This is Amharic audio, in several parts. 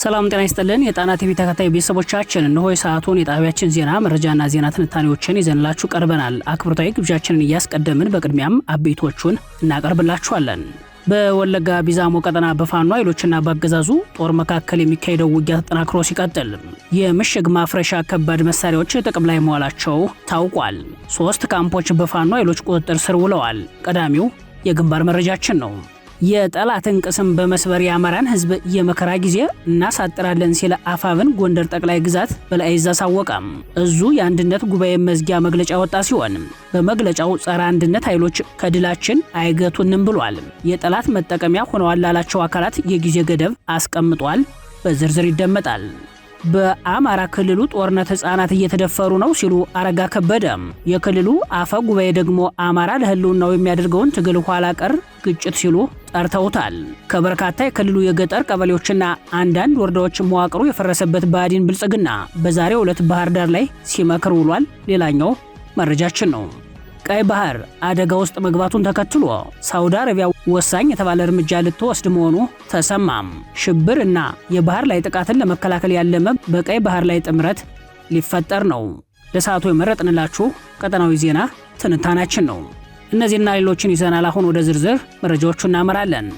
ሰላም ጤና ይስጥልን የጣና ቲቪ ተከታይ ቤተሰቦቻችን እነሆ የሰዓቱን የጣቢያችን ዜና መረጃና ዜና ትንታኔዎችን ይዘንላችሁ ቀርበናል። አክብሮታዊ ግብዣችንን እያስቀደምን በቅድሚያም አቤቶቹን እናቀርብላችኋለን። በወለጋ ቢዛሞ ቀጠና በፋኖ ኃይሎችና በአገዛዙ ጦር መካከል የሚካሄደው ውጊያ ተጠናክሮ ሲቀጥል የምሽግ ማፍረሻ ከባድ መሳሪያዎች ጥቅም ላይ መዋላቸው ታውቋል። 3 ካምፖች በፋኖ ኃይሎች ቁጥጥር ስር ውለዋል። ቀዳሚው የግንባር መረጃችን ነው። የጠላትን ቅስም በመስበር የአማራን ሕዝብ የመከራ ጊዜ እናሳጥራለን ሲል አፋብን ጎንደር ጠቅላይ ግዛት በላይ እዝ አሳወቀም። እዙ የአንድነት ጉባኤ መዝጊያ መግለጫ ወጣ ሲሆን በመግለጫው ጸረ አንድነት ኃይሎች ከድላችን አይገቱንም ብሏል። የጠላት መጠቀሚያ ሆነዋል ላላቸው አካላት የጊዜ ገደብ አስቀምጧል። በዝርዝር ይደመጣል። በአማራ ክልሉ ጦርነት ህፃናት እየተደፈሩ ነው ሲሉ አረጋ ከበደ፣ የክልሉ አፈ ጉባኤ ደግሞ አማራ ለህልውናው የሚያደርገውን ትግል ኋላ ቀር ግጭት ሲሉ ጠርተውታል። ከበርካታ የክልሉ የገጠር ቀበሌዎችና አንዳንድ ወረዳዎች መዋቅሩ የፈረሰበት ብአዴን ብልጽግና በዛሬው ዕለት ባህር ዳር ላይ ሲመክር ውሏል። ሌላኛው መረጃችን ነው። ቀይ ባህር አደጋ ውስጥ መግባቱን ተከትሎ ሳውዲ አረቢያ ወሳኝ የተባለ እርምጃ ልትወስድ መሆኑ ተሰማም። ሽብር እና የባህር ላይ ጥቃትን ለመከላከል ያለመ በቀይ ባህር ላይ ጥምረት ሊፈጠር ነው። ለሰዓቱ የመረጥንላችሁ ቀጠናዊ ዜና ትንታኔያችን ነው። እነዚህና ሌሎችን ይዘናል። አሁን ወደ ዝርዝር መረጃዎቹ እናመራለን።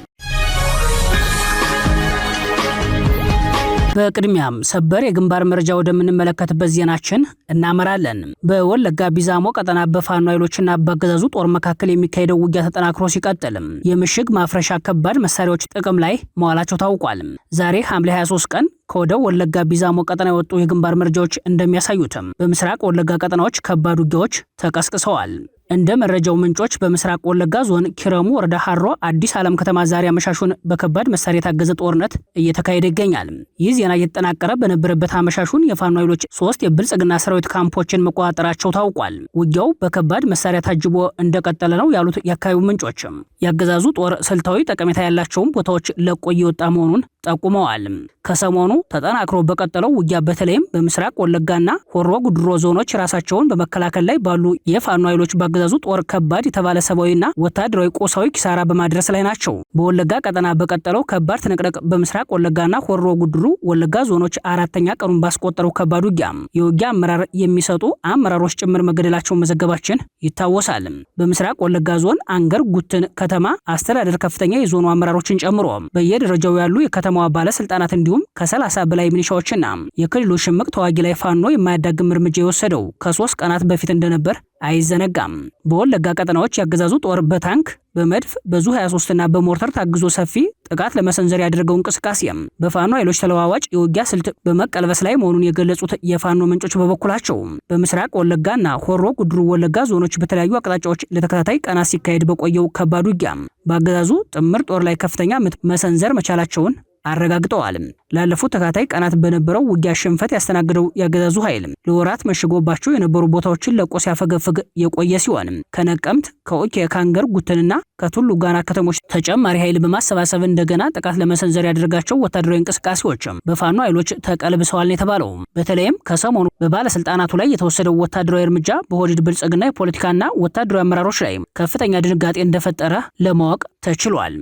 በቅድሚያም ሰበር የግንባር መረጃ ወደምንመለከትበት ዜናችን እናመራለን። በወለጋ ቢዛሞ ቀጠና በፋኖ ኃይሎችና በአገዛዙ ጦር መካከል የሚካሄደው ውጊያ ተጠናክሮ ሲቀጥል የምሽግ ማፍረሻ ከባድ መሳሪያዎች ጥቅም ላይ መዋላቸው ታውቋል። ዛሬ ሐምሌ 23 ቀን ከወደ ወለጋ ቢዛሞ ቀጠና የወጡ የግንባር መረጃዎች እንደሚያሳዩትም በምስራቅ ወለጋ ቀጠናዎች ከባድ ውጊያዎች ተቀስቅሰዋል። እንደ መረጃው ምንጮች በምስራቅ ወለጋ ዞን ኪረሙ ወረዳ ሐሮ አዲስ ዓለም ከተማ ዛሬ አመሻሹን በከባድ መሳሪያ የታገዘ ጦርነት እየተካሄደ ይገኛል። ይህ ዜና እየተጠናቀረ በነበረበት አመሻሹን የፋኖ ኃይሎች 3 የብልጽግና ሰራዊት ካምፖችን መቆጣጠራቸው ታውቋል። ውጊያው በከባድ መሳሪያ ታጅቦ እንደቀጠለ ነው ያሉት የአካባቢው ምንጮች ያገዛዙ ጦር ስልታዊ ጠቀሜታ ያላቸውን ቦታዎች ለቆ እየወጣ መሆኑን ጠቁመዋል። ከሰሞኑ ተጠናክሮ በቀጠለው ውጊያ በተለይም በምስራቅ ወለጋና ሆሮ ጉድሮ ዞኖች ራሳቸውን በመከላከል ላይ ባሉ የፋኖ ኃይሎች ባገዛዙ ጦር ከባድ የተባለ ሰብአዊና ወታደራዊ ቁሳዊ ኪሳራ በማድረስ ላይ ናቸው። በወለጋ ቀጠና በቀጠለው ከባድ ትንቅንቅ በምስራቅ ወለጋና ሆሮ ጉድሩ ወለጋ ዞኖች 4ኛ ቀኑን ባስቆጠረው ከባድ ውጊያ የውጊያ አመራር የሚሰጡ አመራሮች ጭምር መገደላቸው መዘገባችን ይታወሳል። በምስራቅ ወለጋ ዞን አንገር ጉትን ከተማ አስተዳደር ከፍተኛ የዞኑ አመራሮችን ጨምሮ በየደረጃው ያሉ የከተማዋ ባለስልጣናት እንዲሁም ከ30 በላይ ሚሊሻዎችና የክልሉ ሽምቅ ተዋጊ ላይ ፋኖ የማያዳግም እርምጃ የወሰደው ከ3 ቀናት በፊት እንደነበር አይዘነጋም። በወለጋ ቀጠናዎች ያገዛዙ ጦር በታንክ በመድፍ በዙ 23 እና በሞርተር ታግዞ ሰፊ ጥቃት ለመሰንዘር ያደረገው እንቅስቃሴ በፋኖ ኃይሎች ተለዋዋጭ የውጊያ ስልት በመቀልበስ ላይ መሆኑን የገለጹት የፋኖ ምንጮች በበኩላቸው በምስራቅ ወለጋና ሆሮ ጉድሩ ወለጋ ዞኖች በተለያዩ አቅጣጫዎች ለተከታታይ ቀናት ሲካሄድ በቆየው ከባድ ውጊያ በአገዛዙ ጥምር ጦር ላይ ከፍተኛ ምት መሰንዘር መቻላቸውን አረጋግጠዋል። ላለፉት ተከታታይ ቀናት በነበረው ውጊያ ሽንፈት ያስተናገደው ያገዛዙ ኃይል ለወራት መሽጎባቸው የነበሩ ቦታዎችን ለቆ ሲያፈገፍግ የቆየ ሲሆን ከነቀምት ከኦኬ ካንገር ጉትንና ከቱሉ ጋና ከተሞች ተጨማሪ ኃይል በማሰባሰብ እንደገና ጥቃት ለመሰንዘር ያደረጋቸው ወታደራዊ እንቅስቃሴዎች በፋኖ ኃይሎች ተቀልብሰዋል የተባለው በተለይም ከሰሞኑ በባለስልጣናቱ ላይ የተወሰደው ወታደራዊ እርምጃ በሆዲድ ብልጽግና የፖለቲካና ወታደራዊ አመራሮች ላይ ከፍተኛ ድንጋጤ እንደፈጠረ ለማወቅ ተችሏል።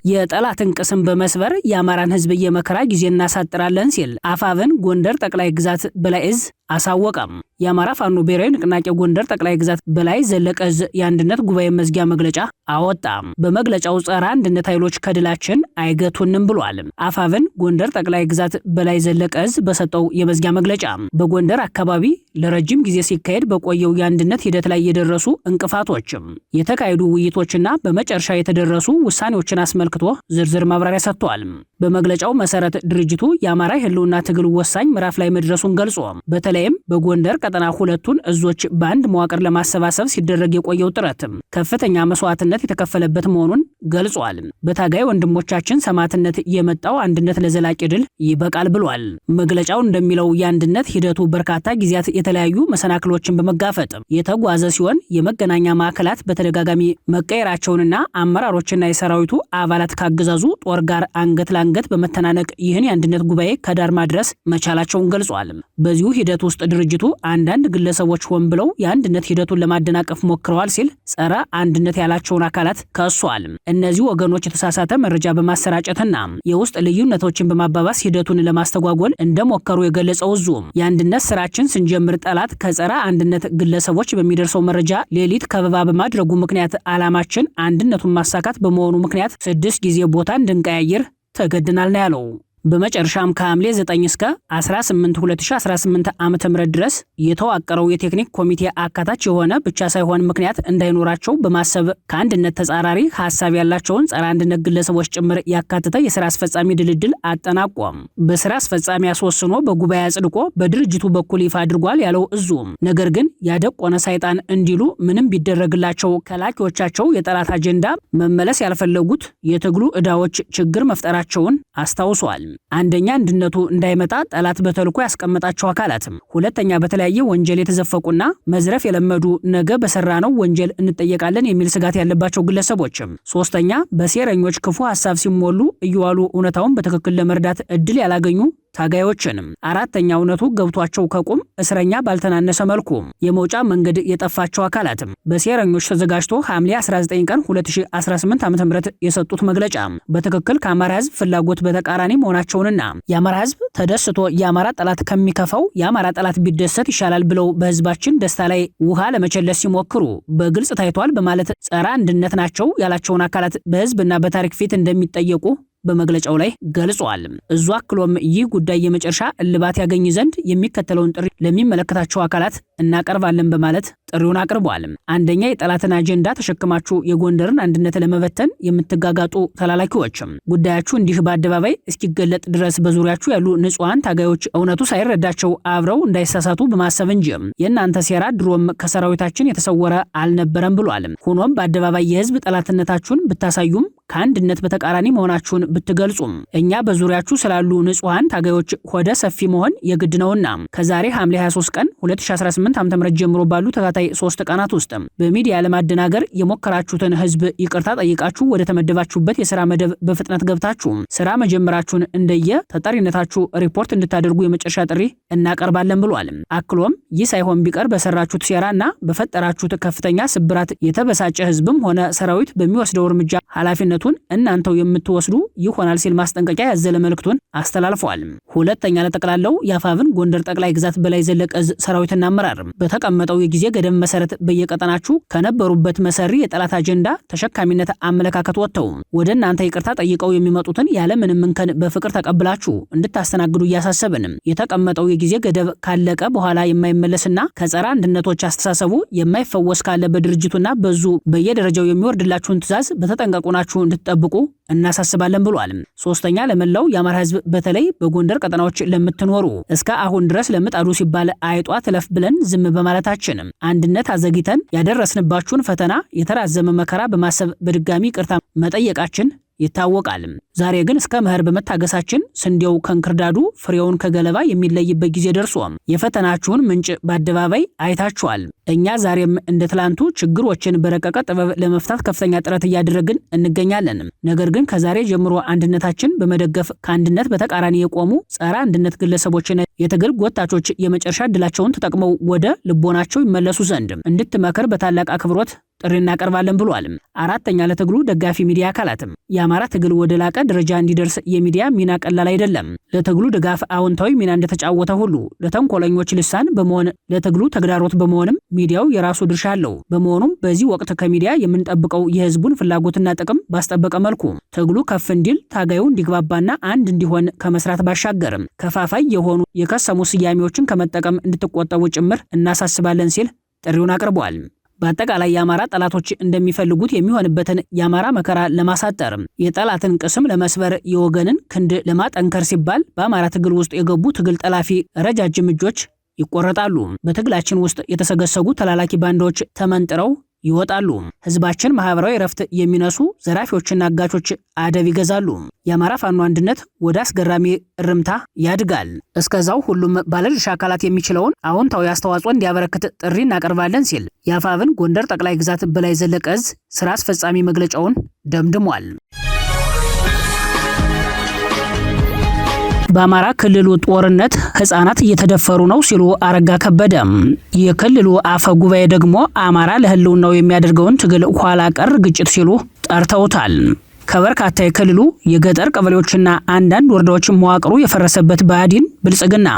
የጠላትን ቅስም በመስበር የአማራን ሕዝብ የመከራ ጊዜ እናሳጥራለን ሲል አፋብን ጎንደር ጠቅላይ ግዛት በላይ እዝ አሳወቀም። የአማራ ፋኖ ብሔራዊ ንቅናቄ ጎንደር ጠቅላይ ግዛት በላይ ዘለቀ እዝ የአንድነት ጉባኤ መዝጊያ መግለጫ አወጣም። በመግለጫው ጸረ አንድነት ኃይሎች ከድላችን አይገቱንም ብሏል። አፋብን ጎንደር ጠቅላይ ግዛት በላይ ዘለቀ እዝ በሰጠው የመዝጊያ መግለጫ በጎንደር አካባቢ ለረጅም ጊዜ ሲካሄድ በቆየው የአንድነት ሂደት ላይ የደረሱ እንቅፋቶችም የተካሄዱ ውይይቶችና በመጨረሻ የተደረሱ ውሳኔዎችን አስመልክቶ ዝርዝር ማብራሪያ ሰጥቷል። በመግለጫው መሰረት ድርጅቱ የአማራ ህልውና ትግል ወሳኝ ምዕራፍ ላይ መድረሱን ገልጾ በተለይም በጎንደር ቀጠና ሁለቱን እዞች በአንድ መዋቅር ለማሰባሰብ ሲደረግ የቆየው ጥረት ከፍተኛ መስዋዕትነት የተከፈለበት መሆኑን ገልጿል። በታጋይ ወንድሞቻችን ሰማዕትነት የመጣው አንድነት ለዘላቂ ድል ይበቃል ብሏል። መግለጫው እንደሚለው የአንድነት ሂደቱ በርካታ ጊዜያት የተለያዩ መሰናክሎችን በመጋፈጥ የተጓዘ ሲሆን የመገናኛ ማዕከላት በተደጋጋሚ መቀየራቸውንና አመራሮችና የሰራዊቱ አባላት ካገዛዙ ጦር ጋር አንገት ለአንገት በመተናነቅ ይህን የአንድነት ጉባኤ ከዳር ማድረስ መቻላቸውን ገልጿል። በዚሁ ሂደት ውስጥ ድርጅቱ አንዳንድ ግለሰቦች ሆን ብለው የአንድነት ሂደቱን ለማደናቀፍ ሞክረዋል ሲል ጸረ አንድነት ያላቸውን አካላት ከሷል። እነዚህ ወገኖች የተሳሳተ መረጃ በማሰራጨትና የውስጥ ልዩነቶችን በማባባስ ሂደቱን ለማስተጓጎል እንደሞከሩ የገለጸው እዙ የአንድነት ስራችን ስንጀምር ጠላት ከጸረ አንድነት ግለሰቦች በሚደርሰው መረጃ ሌሊት ከበባ በማድረጉ ምክንያት ዓላማችን አንድነቱን ማሳካት በመሆኑ ምክንያት 6 ጊዜ ቦታ እንድንቀያየር ተገድናል ነው ያለው። በመጨረሻም ከሐምሌ 9 እስከ 18 2018 ዓ.ም ድረስ የተዋቀረው የቴክኒክ ኮሚቴ አካታች የሆነ ብቻ ሳይሆን ምክንያት እንዳይኖራቸው በማሰብ ከአንድነት ተጻራሪ ሐሳብ ያላቸውን ጸረ አንድነት ግለሰቦች ጭምር ያካተተ የሥራ አስፈጻሚ ድልድል አጠናቋም። በሥራ አስፈጻሚ አስወስኖ በጉባኤ አጽድቆ በድርጅቱ በኩል ይፋ አድርጓል ያለው እዙ ነገር ግን ያደቆነ ሰይጣን እንዲሉ ምንም ቢደረግላቸው ከላኪዎቻቸው የጠላት አጀንዳ መመለስ ያልፈለጉት የትግሉ ዕዳዎች ችግር መፍጠራቸውን አስታውሷል። አንደኛ አንድነቱ እንዳይመጣ ጠላት በተልኮ ያስቀመጣቸው አካላትም፣ ሁለተኛ በተለያየ ወንጀል የተዘፈቁና መዝረፍ የለመዱ ነገ በሰራነው ወንጀል እንጠየቃለን የሚል ስጋት ያለባቸው ግለሰቦችም፣ ሶስተኛ በሴረኞች ክፉ ሐሳብ ሲሞሉ እየዋሉ እውነታውን በትክክል ለመርዳት እድል ያላገኙ ታጋዮችንም፣ አራተኛ እውነቱ ገብቷቸው ከቁም እስረኛ ባልተናነሰ መልኩ የመውጫ መንገድ የጠፋቸው አካላትም በሴረኞች ተዘጋጅቶ ሐምሌ 19 ቀን 2018 ዓ.ም የሰጡት መግለጫ በትክክል ከአማራ ሕዝብ ፍላጎት በተቃራኒ መሆናቸውንና የአማራ ሕዝብ ተደስቶ የአማራ ጠላት ከሚከፋው የአማራ ጠላት ቢደሰት ይሻላል ብለው በሕዝባችን ደስታ ላይ ውሃ ለመቸለስ ሲሞክሩ በግልጽ ታይቷል በማለት ጸረ አንድነት ናቸው ያላቸውን አካላት በሕዝብና በታሪክ ፊት እንደሚጠየቁ በመግለጫው ላይ ገልጿል። እዙ አክሎም ይህ ጉዳይ የመጨረሻ እልባት ያገኝ ዘንድ የሚከተለውን ጥሪ ለሚመለከታቸው አካላት እናቀርባለን በማለት ጥሪውን አቅርቧል። አንደኛ የጠላትን አጀንዳ ተሸክማችሁ የጎንደርን አንድነት ለመበተን የምትጋጋጡ ተላላኪዎች ጉዳያችሁ እንዲህ በአደባባይ እስኪገለጥ ድረስ በዙሪያችሁ ያሉ ንጹሃን ታጋዮች እውነቱ ሳይረዳቸው አብረው እንዳይሳሳቱ በማሰብ እንጂ የእናንተ ሴራ ድሮም ከሰራዊታችን የተሰወረ አልነበረም ብሏል። ሆኖም በአደባባይ የህዝብ ጠላትነታችሁን ብታሳዩም ከአንድነት በተቃራኒ መሆናችሁን ብትገልጹም እኛ በዙሪያችሁ ስላሉ ንጹሃን ታጋዮች ሆደ ሰፊ መሆን የግድ ነውና ከዛሬ ሐምሌ 23 ቀን 2018 ዓ.ም ጀምሮ ባሉ ተከታታይ 3 ቀናት ውስጥ በሚዲያ ለማደናገር የሞከራችሁትን ህዝብ ይቅርታ ጠይቃችሁ ወደ ተመደባችሁበት የሥራ መደብ በፍጥነት ገብታችሁ ሥራ መጀመራችሁን እንደየ ተጠሪነታችሁ ሪፖርት እንድታደርጉ የመጨረሻ ጥሪ እናቀርባለን ብሏል። አክሎም ይህ ሳይሆን ቢቀር በሰራችሁት ሴራና በፈጠራችሁት ከፍተኛ ስብራት የተበሳጨ ህዝብም ሆነ ሰራዊት በሚወስደው እርምጃ ኃላፊነቱን እናንተው የምትወስዱ ይሆናል ሲል ማስጠንቀቂያ ያዘለ መልእክቱን አስተላልፏል። ሁለተኛ ለጠቅላላው የአፋብን ጎንደር ጠቅላይ ግዛት በላይ ዘለቀ ሰራዊትና አመራር በተቀመጠው የጊዜ ገደብ መሰረት በየቀጠናችሁ ከነበሩበት መሰሪ የጠላት አጀንዳ ተሸካሚነት አመለካከት ወጥተው ወደ እናንተ ይቅርታ ጠይቀው የሚመጡትን ያለ ምንም እንከን በፍቅር ተቀብላችሁ እንድታስተናግዱ እያሳሰብን የተቀመጠው የጊዜ ገደብ ካለቀ በኋላ የማይመለስና ከጸረ አንድነቶች አስተሳሰቡ የማይፈወስ ካለ በድርጅቱና በዙ በየደረጃው የሚወርድላችሁን ትዕዛዝ በተጠንቀቁ ናችሁ እንድትጠብቁ እናሳስባለን ብሏል። ሶስተኛ ለመላው የአማራ ህዝብ በተለይ በጎንደር ቀጠናዎች ለምትኖሩ እስከ አሁን ድረስ ለምጣዱ ሲባል አይጧ ትለፍ ብለን ዝም በማለታችን አንድነት አዘግይተን ያደረስንባችሁን ፈተና የተራዘመ መከራ በማሰብ በድጋሚ ይቅርታ መጠየቃችን ይታወቃል። ዛሬ ግን እስከ መኸር በመታገሳችን ስንዴው ከእንክርዳዱ ፍሬውን ከገለባ የሚለይበት ጊዜ ደርሶ የፈተናችሁን ምንጭ በአደባባይ አይታችኋል። እኛ ዛሬም እንደ ትላንቱ ችግሮችን በረቀቀ ጥበብ ለመፍታት ከፍተኛ ጥረት እያደረግን እንገኛለን። ነገር ግን ከዛሬ ጀምሮ አንድነታችን በመደገፍ ከአንድነት በተቃራኒ የቆሙ ጸረ አንድነት ግለሰቦችና የትግል ጎታቾች የመጨረሻ ዕድላቸውን ተጠቅመው ወደ ልቦናቸው ይመለሱ ዘንድ እንድትመክር በታላቅ አክብሮት ጥሪ እናቀርባለን ብሏል። አራተኛ ለትግሉ ደጋፊ ሚዲያ አካላትም የአማራ ትግል ወደ ላቀ ደረጃ እንዲደርስ የሚዲያ ሚና ቀላል አይደለም። ለትግሉ ድጋፍ አዎንታዊ ሚና እንደተጫወተ ሁሉ ለተንኮለኞች ልሳን በመሆን ለትግሉ ተግዳሮት በመሆንም ሚዲያው የራሱ ድርሻ አለው። በመሆኑም በዚህ ወቅት ከሚዲያ የምንጠብቀው የህዝቡን ፍላጎትና ጥቅም ባስጠበቀ መልኩ ትግሉ ከፍ እንዲል ታጋዩ እንዲግባባና አንድ እንዲሆን ከመስራት ባሻገርም ከፋፋይ የሆኑ የከሰሙ ስያሜዎችን ከመጠቀም እንድትቆጠቡ ጭምር እናሳስባለን ሲል ጥሪውን አቅርቧል። በአጠቃላይ የአማራ ጠላቶች እንደሚፈልጉት የሚሆንበትን የአማራ መከራ ለማሳጠር የጠላትን ቅስም ለመስበር የወገንን ክንድ ለማጠንከር ሲባል በአማራ ትግል ውስጥ የገቡ ትግል ጠላፊ ረጃጅም እጆች ይቆረጣሉ። በትግላችን ውስጥ የተሰገሰጉ ተላላኪ ባንዳዎች ተመንጥረው ይወጣሉ። ህዝባችን ማህበራዊ ረፍት የሚነሱ ዘራፊዎችና አጋቾች አደብ ይገዛሉ። የአማራ ፋኖ አንድነት ወደ አስገራሚ እርምታ ያድጋል። እስከዛው ሁሉም ባለድርሻ አካላት የሚችለውን አዎንታዊ አስተዋጽኦ እንዲያበረክት ጥሪ እናቀርባለን ሲል የአፋብን ጎንደር ጠቅላይ ግዛት በላይ ዘለቀ ዕዝ ስራ አስፈጻሚ መግለጫውን ደምድሟል። በአማራ ክልሉ ጦርነት ህፃናት እየተደፈሩ ነው ሲሉ አረጋ ከበደ። የክልሉ አፈ ጉባኤ ደግሞ አማራ ለህልውናው የሚያደርገውን ትግል ኋላ ቀር ግጭት ሲሉ ጠርተውታል። ከበርካታ የክልሉ የገጠር ቀበሌዎችና አንዳንድ ወረዳዎች መዋቅሩ የፈረሰበት ብአዴን ብልጽግና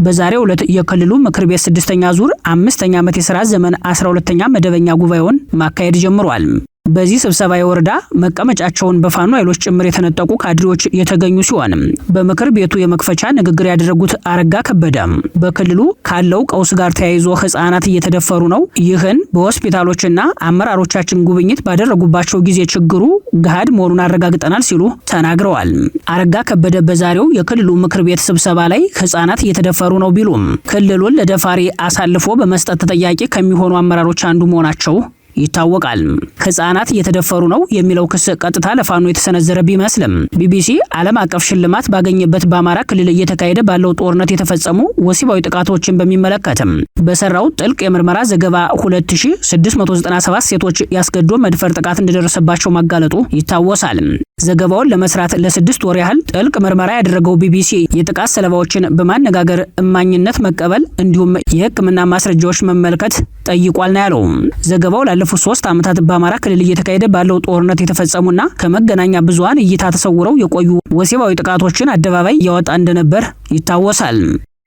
በዛሬው ዕለት የክልሉ ምክር ቤት 6ኛ ዙር 5ኛ ዓመት የሥራ ዘመን 12ኛ መደበኛ ጉባኤውን ማካሄድ ጀምሯል። በዚህ ስብሰባ የወረዳ መቀመጫቸውን በፋኖ ኃይሎች ጭምር የተነጠቁ ካድሬዎች የተገኙ ሲሆን በምክር ቤቱ የመክፈቻ ንግግር ያደረጉት አረጋ ከበደ በክልሉ ካለው ቀውስ ጋር ተያይዞ ህፃናት እየተደፈሩ ነው፣ ይህን በሆስፒታሎችና አመራሮቻችን ጉብኝት ባደረጉባቸው ጊዜ ችግሩ ገሃድ መሆኑን አረጋግጠናል ሲሉ ተናግረዋል። አረጋ ከበደ በዛሬው የክልሉ ምክር ቤት ስብሰባ ላይ ህፃናት እየተደፈሩ ነው ቢሉም ክልሉን ለደፋሪ አሳልፎ በመስጠት ተጠያቂ ከሚሆኑ አመራሮች አንዱ መሆናቸው ይታወቃል። ህፃናት እየተደፈሩ ነው የሚለው ክስ ቀጥታ ለፋኖ የተሰነዘረ ቢመስልም ቢቢሲ ዓለም አቀፍ ሽልማት ባገኘበት በአማራ ክልል እየተካሄደ ባለው ጦርነት የተፈጸሙ ወሲባዊ ጥቃቶችን በሚመለከትም በሰራው ጥልቅ የምርመራ ዘገባ 2697 ሴቶች ያስገድዶ መድፈር ጥቃት እንደደረሰባቸው ማጋለጡ ይታወሳል። ዘገባውን ለመስራት ለ6 ወር ያህል ጥልቅ ምርመራ ያደረገው ቢቢሲ የጥቃት ሰለባዎችን በማነጋገር እማኝነት መቀበል እንዲሁም የሕክምና ማስረጃዎች መመልከት ጠይቋል ነው ያለው። ዘገባው ላለፉት 3 ዓመታት በአማራ ክልል እየተካሄደ ባለው ጦርነት የተፈጸሙና ከመገናኛ ብዙሃን እይታ ተሰውረው የቆዩ ወሲባዊ ጥቃቶችን አደባባይ ያወጣ እንደነበር ይታወሳል።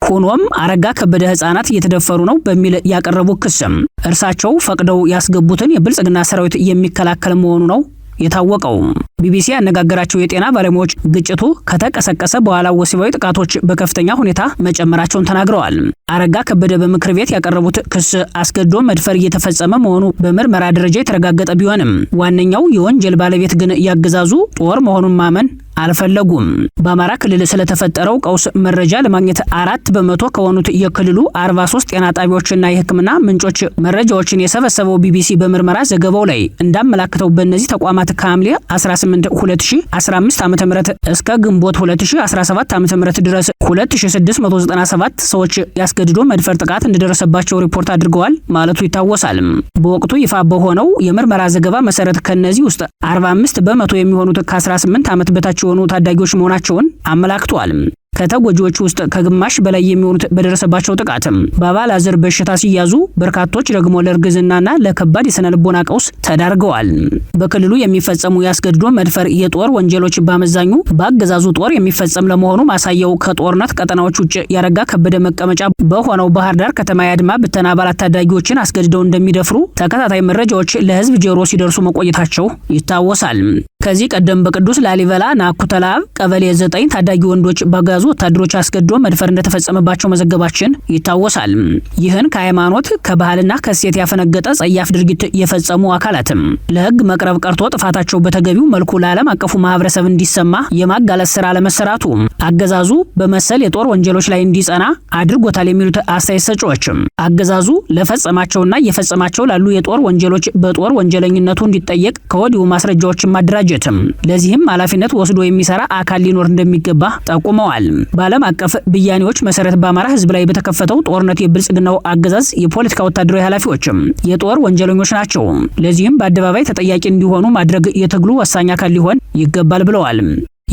ሆኖም አረጋ ከበደ ህፃናት እየተደፈሩ ነው በሚል ያቀረቡ ክስም እርሳቸው ፈቅደው ያስገቡትን የብልጽግና ሰራዊት የሚከላከል መሆኑ ነው የታወቀው። ቢቢሲ ያነጋገራቸው የጤና ባለሙያዎች ግጭቱ ከተቀሰቀሰ በኋላ ወሲባዊ ጥቃቶች በከፍተኛ ሁኔታ መጨመራቸውን ተናግረዋል። አረጋ ከበደ በምክር ቤት ያቀረቡት ክስ አስገድዶ መድፈር እየተፈጸመ መሆኑ በምርመራ ደረጃ የተረጋገጠ ቢሆንም ዋነኛው የወንጀል ባለቤት ግን ያገዛዙ ጦር መሆኑን ማመን አልፈለጉም። በአማራ ክልል ስለተፈጠረው ቀውስ መረጃ ለማግኘት 4% ከሆኑት የክልሉ 43 ጤና ጣቢያዎችና የሕክምና ምንጮች መረጃዎችን የሰበሰበው ቢቢሲ በምርመራ ዘገባው ላይ እንዳመላክተው በእነዚህ ተቋማት ከሐምሌ 18 2015 ዓ.ም እስከ ግንቦት 2017 ዓ.ም ድረስ 2697 ሰዎች ያስገድዶ መድፈር ጥቃት እንደደረሰባቸው ሪፖርት አድርገዋል ማለቱ ይታወሳል። በወቅቱ ይፋ በሆነው የምርመራ ዘገባ መሰረት ከነዚህ ውስጥ 45% የሚሆኑት ከ18 ዓመት በታች የሆኑ ታዳጊዎች መሆናቸውን አመላክቷል። ከተጎጂዎች ውስጥ ከግማሽ በላይ የሚሆኑት በደረሰባቸው ጥቃትም በአባላዘር በሽታ ሲያዙ፣ በርካቶች ደግሞ ለእርግዝናና ለከባድ የስነ ልቦና ቀውስ ተዳርገዋል። በክልሉ የሚፈጸሙ ያስገድዶ መድፈር የጦር ወንጀሎች በአመዛኙ በአገዛዙ ጦር የሚፈጸም ለመሆኑ ማሳያው ከጦርነት ቀጠናዎች ውጭ ያረጋ ከበደ መቀመጫ በሆነው ባህር ዳር ከተማ የአድማ ብተና አባላት ታዳጊዎችን አስገድደው እንደሚደፍሩ ተከታታይ መረጃዎች ለህዝብ ጆሮ ሲደርሱ መቆየታቸው ይታወሳል። ከዚህ ቀደም በቅዱስ ላሊበላ ናኩተላ ቀበሌ 9 ታዳጊ ወንዶች በአገዛዙ ወታደሮች አስገድዶ መድፈር እንደተፈጸመባቸው መዘገባችን ይታወሳል። ይህን ከሃይማኖት ከባህልና ከሴት ያፈነገጠ ጸያፍ ድርጊት የፈጸሙ አካላትም ለህግ መቅረብ ቀርቶ ጥፋታቸው በተገቢው መልኩ ለዓለም አቀፉ ማህበረሰብ እንዲሰማ የማጋለጥ ስራ ለመሰራቱ አገዛዙ በመሰል የጦር ወንጀሎች ላይ እንዲጸና አድርጎታል የሚሉት አስተያየት ሰጪዎችም አገዛዙ ለፈጸማቸውና እየፈጸማቸው ላሉ የጦር ወንጀሎች በጦር ወንጀለኝነቱ እንዲጠየቅ ከወዲሁ ማስረጃዎችን ማደራጀትም ለዚህም ኃላፊነት ወስዶ የሚሰራ አካል ሊኖር እንደሚገባ ጠቁመዋል። በዓለም አቀፍ ብያኔዎች መሰረት በአማራ ህዝብ ላይ በተከፈተው ጦርነት የብልጽግናው አገዛዝ የፖለቲካ ወታደራዊ ኃላፊዎችም የጦር ወንጀለኞች ናቸው። ለዚህም በአደባባይ ተጠያቂ እንዲሆኑ ማድረግ የትግሉ ወሳኝ አካል ሊሆን ይገባል ብለዋል።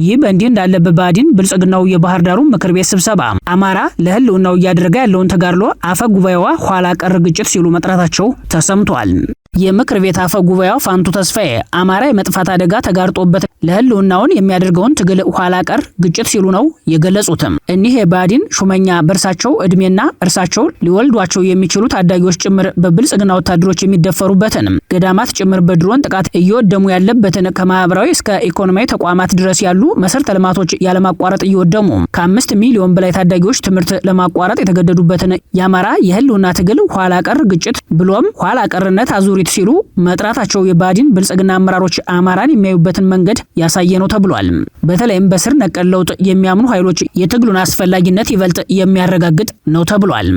ይህ በእንዲህ እንዳለ በብአዴን ብልጽግናው የባህር ዳሩ ምክር ቤት ስብሰባ አማራ ለህልውናው እያደረገ ያለውን ተጋድሎ አፈ ጉባኤዋ ኋላ ቀር ግጭት ሲሉ መጥራታቸው ተሰምቷል። የምክር ቤት አፈ ጉባኤው ፋንቱ ተስፋዬ አማራ የመጥፋት አደጋ ተጋርጦበት ለህልውናውን የሚያደርገውን ትግል ኋላ ቀር ግጭት ሲሉ ነው የገለጹትም። እኒህ የብአዴን ሹመኛ በእርሳቸው እድሜና እርሳቸው ሊወልዷቸው የሚችሉ ታዳጊዎች ጭምር በብልጽግና ወታደሮች የሚደፈሩበትን ገዳማት ጭምር በድሮን ጥቃት እየወደሙ ያለበትን ከማህበራዊ እስከ ኢኮኖሚያዊ ተቋማት ድረስ ያሉ መሰረተ ልማቶች ያለማቋረጥ እየወደሙ ከ5 ሚሊዮን በላይ ታዳጊዎች ትምህርት ለማቋረጥ የተገደዱበትን የአማራ የህልውና ትግል ኋላ ቀር ግጭት ብሎም ኋላ ቀርነት አዙሪት ሲሉ መጥራታቸው የብአዴን ብልጽግና አመራሮች አማራን የሚያዩበትን መንገድ ያሳየ ነው ተብሏል። በተለይም በስር ነቀል ለውጥ የሚያምኑ ኃይሎች የትግሉን አስፈላጊነት ይበልጥ የሚያረጋግጥ ነው ተብሏል።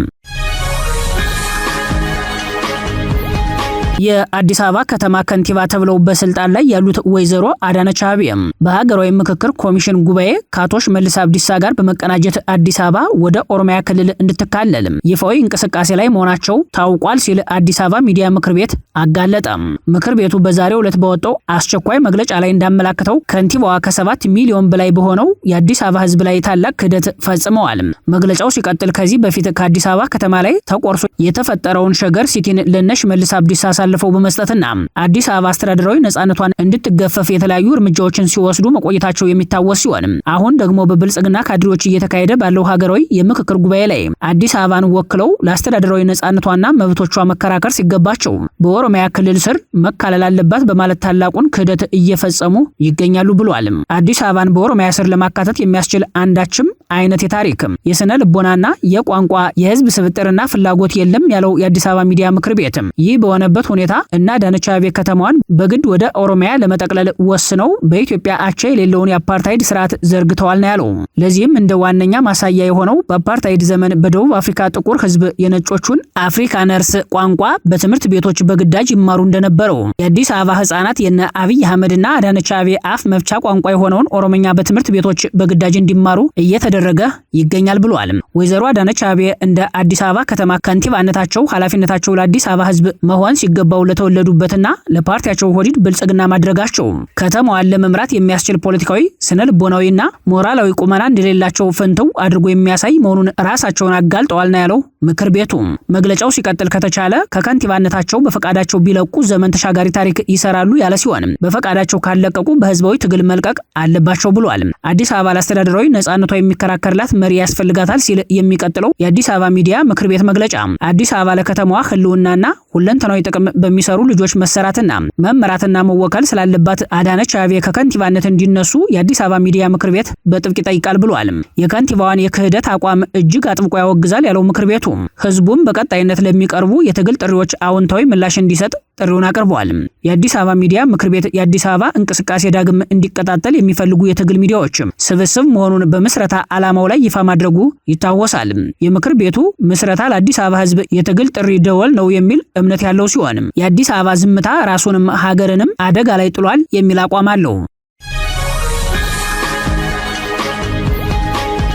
የአዲስ አበባ ከተማ ከንቲባ ተብለው በስልጣን ላይ ያሉት ወይዘሮ አዳነች አቤቤ በሀገራዊ ምክክር ኮሚሽን ጉባኤ ከአቶ ሽመልስ አብዲሳ ጋር በመቀናጀት አዲስ አበባ ወደ ኦሮሚያ ክልል እንድትካለል ይፋዊ እንቅስቃሴ ላይ መሆናቸው ታውቋል ሲል አዲስ አበባ ሚዲያ ምክር ቤት አጋለጠ። ምክር ቤቱ በዛሬው ዕለት በወጣው አስቸኳይ መግለጫ ላይ እንዳመላከተው ከንቲባዋ ከ7 ሚሊዮን በላይ በሆነው የአዲስ አበባ ሕዝብ ላይ ታላቅ ክህደት ፈጽመዋል። መግለጫው ሲቀጥል ከዚህ በፊት ከአዲስ አበባ ከተማ ላይ ተቆርሶ የተፈጠረውን ሸገር ሲቲን ለሽመልስ አብዲሳ አሳልፈው በመስጠትና አዲስ አበባ አስተዳደራዊ ነጻነቷን እንድትገፈፍ የተለያዩ እርምጃዎችን ሲወስዱ መቆየታቸው የሚታወስ ሲሆን አሁን ደግሞ በብልጽግና ካድሬዎች እየተካሄደ ባለው ሀገራዊ የምክክር ጉባኤ ላይ አዲስ አበባን ወክለው ለአስተዳደራዊ ነጻነቷና መብቶቿ መከራከር ሲገባቸው በኦሮሚያ ክልል ስር መካለል አለባት በማለት ታላቁን ክህደት እየፈጸሙ ይገኛሉ ብሏል። አዲስ አበባን በኦሮሚያ ስር ለማካተት የሚያስችል አንዳችም አይነት የታሪክ የስነ ልቦናና የቋንቋ የህዝብ ስብጥርና ፍላጎት የለም ያለው የአዲስ አበባ ሚዲያ ምክር ቤት ይህ በሆነበት ሁኔታ እና አዳነች አቤቤ ከተማዋን በግድ ወደ ኦሮሚያ ለመጠቅለል ወስነው በኢትዮጵያ አቻ የሌለውን የአፓርታይድ ስርዓት ዘርግተዋል ነው ያለው። ለዚህም እንደ ዋነኛ ማሳያ የሆነው በአፓርታይድ ዘመን በደቡብ አፍሪካ ጥቁር ህዝብ የነጮቹን አፍሪካነርስ ቋንቋ በትምህርት ቤቶች በግዳጅ ይማሩ እንደነበረው የአዲስ አበባ ህጻናት የነ አብይ አህመድና አዳነች አቤቤ አፍ መፍቻ ቋንቋ የሆነውን ኦሮምኛ በትምህርት ቤቶች በግዳጅ እንዲማሩ እየተደረገ ይገኛል ብሏል። ወይዘሮ አዳነች አቤቤ እንደ አዲስ አበባ ከተማ ከንቲባነታቸው ኃላፊነታቸው ለአዲስ አበባ ህዝብ መሆን ሲገባው ለተወለዱበትና ለፓርቲያቸው ሆዲድ ብልጽግና ማድረጋቸው ከተማዋን ለመምራት የሚያስችል ፖለቲካዊ ስነ ልቦናዊና ሞራላዊ ቁመና እንደሌላቸው ፈንተው አድርጎ የሚያሳይ መሆኑን ራሳቸውን አጋልጠዋል ነው ያለው ምክር ቤቱ። መግለጫው ሲቀጥል ከተቻለ ከከንቲባነታቸው በፈቃዳቸው ቢለቁ ዘመን ተሻጋሪ ታሪክ ይሰራሉ ያለ ሲሆን በፈቃዳቸው ካለቀቁ በህዝባዊ ትግል መልቀቅ አለባቸው ብሏል። አዲስ አበባ ለአስተዳደራዊ ነጻነቷ የሚከራከርላት መሪ ያስፈልጋታል ሲል የሚቀጥለው የአዲስ አበባ ሚዲያ ምክር ቤት መግለጫ አዲስ አበባ ለከተማዋ ህልውናና ሁለንተናዊ ጥቅም በሚሰሩ ልጆች መሰራትና መመራትና መወከል ስላለባት አዳነች አቤቤ ከከንቲባነት እንዲነሱ የአዲስ አበባ ሚዲያ ምክር ቤት በጥብቅ ይጠይቃል ብሏል። የከንቲባዋን የክህደት አቋም እጅግ አጥብቆ ያወግዛል ያለው ምክር ቤቱ ህዝቡም በቀጣይነት ለሚቀርቡ የትግል ጥሪዎች አዎንታዊ ምላሽ እንዲሰጥ ጥሪውን አቅርቧል። የአዲስ አበባ ሚዲያ ምክር ቤት የአዲስ አበባ እንቅስቃሴ ዳግም እንዲቀጣጠል የሚፈልጉ የትግል ሚዲያዎች ስብስብ መሆኑን በምስረታ ዓላማው ላይ ይፋ ማድረጉ ይታወሳል። የምክር ቤቱ ምስረታ ለአዲስ አበባ ህዝብ የትግል ጥሪ ደወል ነው የሚል እምነት ያለው ሲሆን የአዲስ አበባ ዝምታ ራሱንም ሀገርንም አደጋ ላይ ጥሏል የሚል አቋም አለው።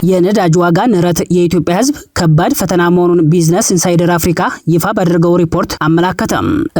የነዳጅ ዋጋ ንረት የኢትዮጵያ ህዝብ ከባድ ፈተና መሆኑን ቢዝነስ ኢንሳይደር አፍሪካ ይፋ ባደረገው ሪፖርት አመላከተ።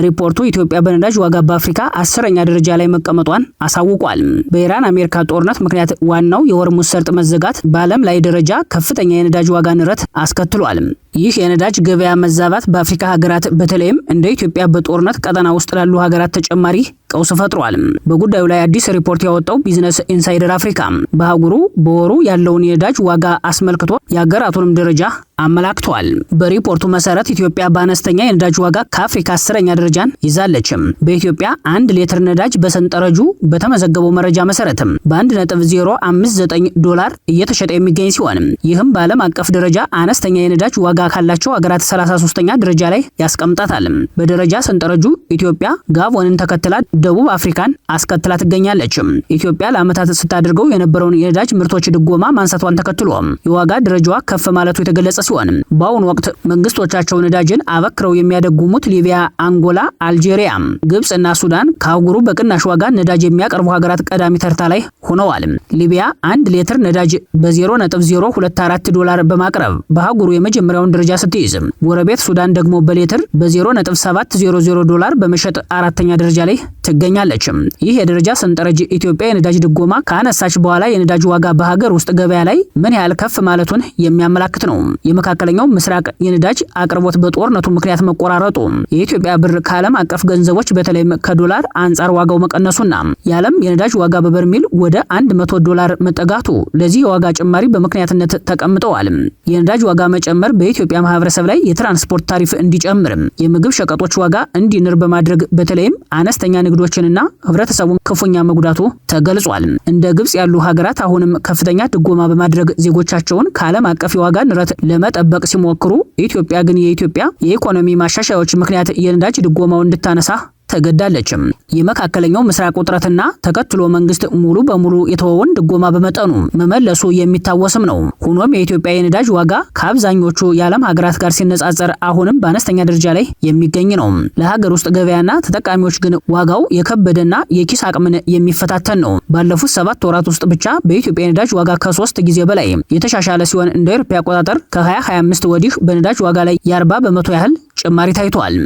ሪፖርቱ ኢትዮጵያ በነዳጅ ዋጋ በአፍሪካ 10ኛ ደረጃ ላይ መቀመጧን አሳውቋል። በኢራን አሜሪካ ጦርነት ምክንያት ዋናው የሆርሙዝ ሰርጥ መዘጋት በዓለም ላይ ደረጃ ከፍተኛ የነዳጅ ዋጋ ንረት አስከትሏል። ይህ የነዳጅ ገበያ መዛባት በአፍሪካ ሀገራት በተለይም እንደ ኢትዮጵያ በጦርነት ቀጠና ውስጥ ላሉ ሀገራት ተጨማሪ ቀውስ ፈጥሯል። በጉዳዩ ላይ አዲስ ሪፖርት ያወጣው ቢዝነስ ኢንሳይደር አፍሪካ በአህጉሩ በወሩ ያለውን የነዳጅ ዋጋ አስመልክቶ የሀገራቱንም ደረጃ አመላክቷል። በሪፖርቱ መሰረት ኢትዮጵያ በአነስተኛ የነዳጅ ዋጋ ከአፍሪካ 10ኛ ደረጃን ይዛለች። በኢትዮጵያ 1 ሊትር ነዳጅ በሰንጠረጁ በተመዘገበው መረጃ መሰረት በ1.059 ዶላር እየተሸጠ የሚገኝ ሲሆን ይህም በዓለም አቀፍ ደረጃ አነስተኛ የነዳጅ ዋጋ ካላቸው ሀገራት 33ኛ ደረጃ ላይ ያስቀምጣታል። በደረጃ ሰንጠረጁ ኢትዮጵያ ጋቦንን ተከትላ ደቡብ አፍሪካን አስከትላ ትገኛለች። ኢትዮጵያ ለዓመታት ስታደርገው የነበረውን የነዳጅ ምርቶች ድጎማ ማንሳቷን ተከትሎ የዋጋ ደረጃዋ ከፍ ማለቱ የተገለጸ ሲሆን በአሁኑ ወቅት መንግስቶቻቸው ነዳጅን አበክረው የሚያደጉሙት ሊቢያ፣ አንጎላ፣ አልጄሪያ፣ ግብጽ እና ሱዳን ከአህጉሩ በቅናሽ ዋጋ ነዳጅ የሚያቀርቡ ሀገራት ቀዳሚ ተርታ ላይ ሆነዋል። ሊቢያ 1 ሊትር ነዳጅ በ0.024 ዶላር በማቅረብ በአህጉሩ የመጀመሪያውን ደረጃ ስትይዝ፣ ጎረቤት ሱዳን ደግሞ በሊትር በ0.700 ዶላር በመሸጥ 4ኛ ደረጃ ላይ ትገኛለች። ይህ የደረጃ ሰንጠረዥ ኢትዮጵያ የነዳጅ ድጎማ ካነሳች በኋላ የነዳጅ ዋጋ በሀገር ውስጥ ገበያ ላይ ምን ያህል ከፍ ማለቱን የሚያመላክት ነው። የመካከለኛው ምስራቅ የነዳጅ አቅርቦት በጦርነቱ ምክንያት መቆራረጡ፣ የኢትዮጵያ ብር ከዓለም አቀፍ ገንዘቦች በተለይም ከዶላር አንጻር ዋጋው መቀነሱና የዓለም የነዳጅ ዋጋ በበርሜል ወደ 100 ዶላር መጠጋቱ ለዚህ የዋጋ ጭማሪ በምክንያትነት ተቀምጠዋል። የነዳጅ ዋጋ መጨመር በኢትዮጵያ ማህበረሰብ ላይ የትራንስፖርት ታሪፍ እንዲጨምር፣ የምግብ ሸቀጦች ዋጋ እንዲንር በማድረግ በተለይም አነስተኛ ንግዶችንና ህብረተሰቡን ክፉኛ መጉዳቱ ተገልጿል። እንደ ግብጽ ያሉ ሀገራት አሁንም ከፍተኛ ድጎማ በማድረግ ዜጎቻቸውን ከዓለም አቀፍ የዋጋ ንረት ለመጠበቅ ሲሞክሩ፣ ኢትዮጵያ ግን የኢትዮጵያ የኢኮኖሚ ማሻሻያዎች ምክንያት የነዳጅ ድጎማው እንድታነሳ ተገዳለች። የመካከለኛው ምስራቅ ውጥረትና ተከትሎ መንግስት ሙሉ በሙሉ የተወውን ድጎማ በመጠኑ መመለሱ የሚታወስም ነው። ሆኖም የኢትዮጵያ የነዳጅ ዋጋ ከአብዛኞቹ የዓለም ሀገራት ጋር ሲነጻጸር አሁንም በአነስተኛ ደረጃ ላይ የሚገኝ ነው። ለሀገር ውስጥ ገበያና ተጠቃሚዎች ግን ዋጋው የከበደና የኪስ አቅምን የሚፈታተን ነው። ባለፉት 7 ወራት ውስጥ ብቻ በኢትዮጵያ የነዳጅ ዋጋ ከ3 ጊዜ በላይ የተሻሻለ ሲሆን እንደ አውሮፓ አቆጣጠር ከ2025 ወዲህ በነዳጅ ዋጋ ላይ የ40 በመቶ ያህል ጭማሪ ታይቷል።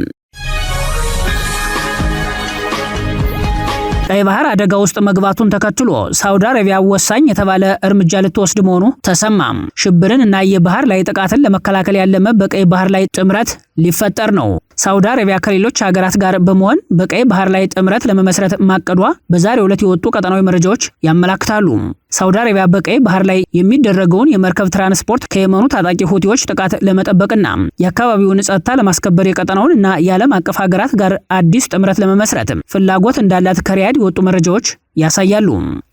ቀይ ባህር አደጋ ውስጥ መግባቱን ተከትሎ ሳውዲ አረቢያ ወሳኝ የተባለ እርምጃ ልትወስድ መሆኑ ተሰማም። ሽብርን እና የባህር ላይ ጥቃትን ለመከላከል ያለመ በቀይ ባህር ላይ ጥምረት ሊፈጠር ነው። ሳውዲ አረቢያ ከሌሎች ሀገራት ጋር በመሆን በቀይ ባህር ላይ ጥምረት ለመመስረት ማቀዷ በዛሬው ዕለት የወጡ ቀጠናዊ መረጃዎች ያመላክታሉ። ሳውዲ አረቢያ በቀይ ባህር ላይ የሚደረገውን የመርከብ ትራንስፖርት ከየመኑ ታጣቂ ሁቲዎች ጥቃት ለመጠበቅና የአካባቢውን ጸጥታ ለማስከበር የቀጠናውን እና የዓለም አቀፍ ሀገራት ጋር አዲስ ጥምረት ለመመስረት ፍላጎት እንዳላት ከሪያድ የወጡ መረጃዎች ያሳያሉ።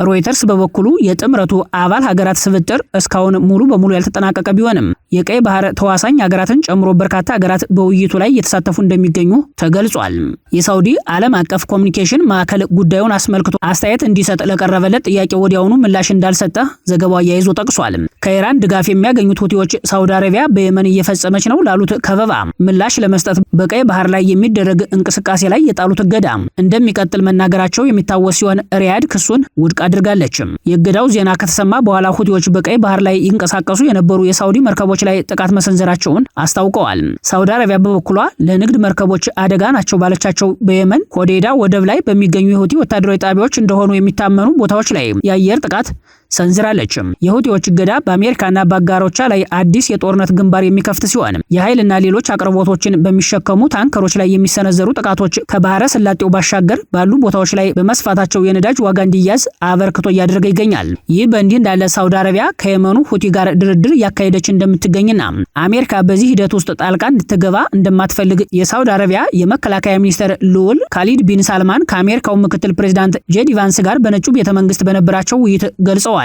ሮይተርስ በበኩሉ የጥምረቱ አባል ሀገራት ስብጥር እስካሁን ሙሉ በሙሉ ያልተጠናቀቀ ቢሆንም የቀይ ባህር ተዋሳኝ ሀገራትን ጨምሮ በርካታ ሀገራት በውይይቱ ላይ እየተሳተፉ እንደሚገኙ ተገልጿል። የሳውዲ ዓለም አቀፍ ኮሚኒኬሽን ማዕከል ጉዳዩን አስመልክቶ አስተያየት እንዲሰጥ ለቀረበለት ጥያቄ ወዲያውኑ ምላሽ እንዳልሰጠ ዘገባው አያይዞ ጠቅሷል። ከኢራን ድጋፍ የሚያገኙት ሁቲዎች ሳውዲ አረቢያ በየመን እየፈጸመች ነው ላሉት ከበባ ምላሽ ለመስጠት በቀይ ባህር ላይ የሚደረግ እንቅስቃሴ ላይ የጣሉት እገዳ እንደሚቀጥል መናገራቸው የሚታወስ ሲሆን ሪያድ ክሱን ውድቅ አድርጋለች። የእገዳው ዜና ከተሰማ በኋላ ሁቲዎች በቀይ ባህር ላይ ይንቀሳቀሱ የነበሩ የሳውዲ መርከቦች ላይ ጥቃት መሰንዘራቸውን አስታውቀዋል። ሳውዲ አረቢያ በበኩሏ ለንግድ መርከቦች አደጋ ናቸው ባለቻቸው በየመን ሆዴዳ ወደብ ላይ በሚገኙ የሁቲ ወታደራዊ ጣቢያዎች እንደሆኑ የሚታመኑ ቦታዎች ላይ የአየር ጥቃት ሰንዝራለች። የሁቲዎች እገዳ በአሜሪካና በአጋሮቿ ላይ አዲስ የጦርነት ግንባር የሚከፍት ሲሆን የኃይልና ሌሎች አቅርቦቶችን በሚሸከሙ ታንከሮች ላይ የሚሰነዘሩ ጥቃቶች ከባህረ ሰላጤው ባሻገር ባሉ ቦታዎች ላይ በመስፋታቸው የነዳጅ ዋጋ እንዲያዝ አበርክቶ እያደረገ ይገኛል። ይህ በእንዲህ እንዳለ ሳውዲ አረቢያ ከየመኑ ሁቲ ጋር ድርድር እያካሄደች እንደምትገኝና አሜሪካ በዚህ ሂደት ውስጥ ጣልቃ እንድትገባ እንደማትፈልግ የሳውዲ አረቢያ የመከላከያ ሚኒስትር ልዑል ካሊድ ቢን ሳልማን ከአሜሪካው ምክትል ፕሬዝዳንት ጄዲ ቫንስ ጋር በነጩ ቤተመንግስት በነበራቸው ውይይት ገልጸዋል።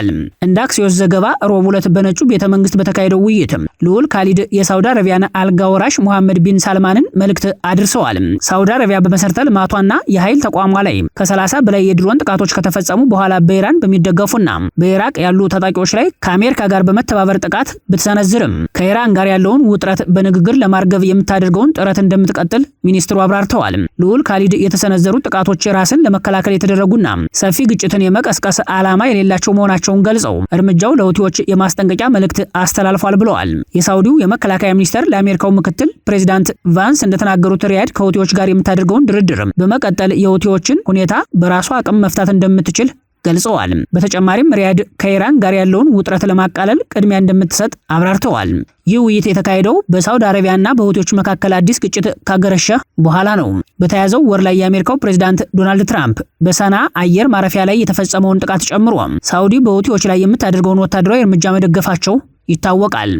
እንደ አክሲዮስ ዘገባ ሮብ ዕለት በነጩ ቤተመንግስት በተካሄደው ውይይት ልዑል ካሊድ የሳውዲ አረቢያን አልጋ ወራሽ ሙሐመድ ቢን ሳልማንን መልእክት አድርሰዋል። ሳውዲ አረቢያ በመሰረተ ልማቷና የኃይል ተቋሟ ላይ ከ30 በላይ የድሮን ጥቃቶች ከተፈጸሙ በኋላ በኢራን በሚደገፉና በኢራቅ ያሉ ታጣቂዎች ላይ ከአሜሪካ ጋር በመተባበር ጥቃት ብትሰነዝርም ከኢራን ጋር ያለውን ውጥረት በንግግር ለማርገብ የምታደርገውን ጥረት እንደምትቀጥል ሚኒስትሩ አብራርተዋል። ልዑል ካሊድ የተሰነዘሩ ጥቃቶች ራስን ለመከላከል የተደረጉና ሰፊ ግጭትን የመቀስቀስ ዓላማ የሌላቸው መሆናቸውን ገልጸው እርምጃው ለሁቲዎች የማስጠንቀቂያ መልእክት አስተላልፏል ብለዋል። የሳውዲው የመከላከያ ሚኒስተር ለአሜሪካው ምክትል ፕሬዝዳንት ቫንስ እንደተናገሩት ሪያድ ከሁቲዎች ጋር የምታደርገውን ድርድር በመቀጠል የሁቲዎችን ሁኔታ በራሷ አቅም መፍታት እንደምትችል ገልጸዋል። በተጨማሪም ሪያድ ከኢራን ጋር ያለውን ውጥረት ለማቃለል ቅድሚያ እንደምትሰጥ አብራርተዋል። ይህ ውይይት የተካሄደው በሳውዲ አረቢያና በሁቲዎች መካከል አዲስ ግጭት ካገረሸ በኋላ ነው። በተያዘው ወር ላይ የአሜሪካው ፕሬዝዳንት ዶናልድ ትራምፕ በሰና አየር ማረፊያ ላይ የተፈጸመውን ጥቃት ጨምሮ ሳውዲ በሁቲዎች ላይ የምታደርገውን ወታደራዊ እርምጃ መደገፋቸው ይታወቃል።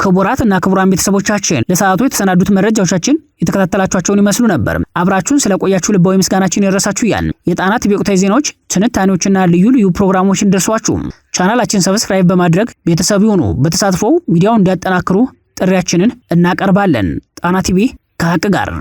ክቡራትና ክቡራን ቤተሰቦቻችን ለሰዓቱ የተሰናዱት መረጃዎቻችን የተከታተላችኋቸውን ይመስሉ ነበር። አብራችሁን ስለቆያችሁ ልባዊ ምስጋናችን ይድረሳችሁ እያልን የጣና ቲቪ ወቅታዊ ዜናዎች፣ ትንታኔዎችና ልዩ ልዩ ፕሮግራሞችን እንደርሷችሁ ቻናላችን ሰብስክራይብ በማድረግ ቤተሰብ ይሁኑ። በተሳትፎ ሚዲያውን እንዲያጠናክሩ ጥሪያችንን እናቀርባለን። ጣና ቲቪ ከሀቅ ጋር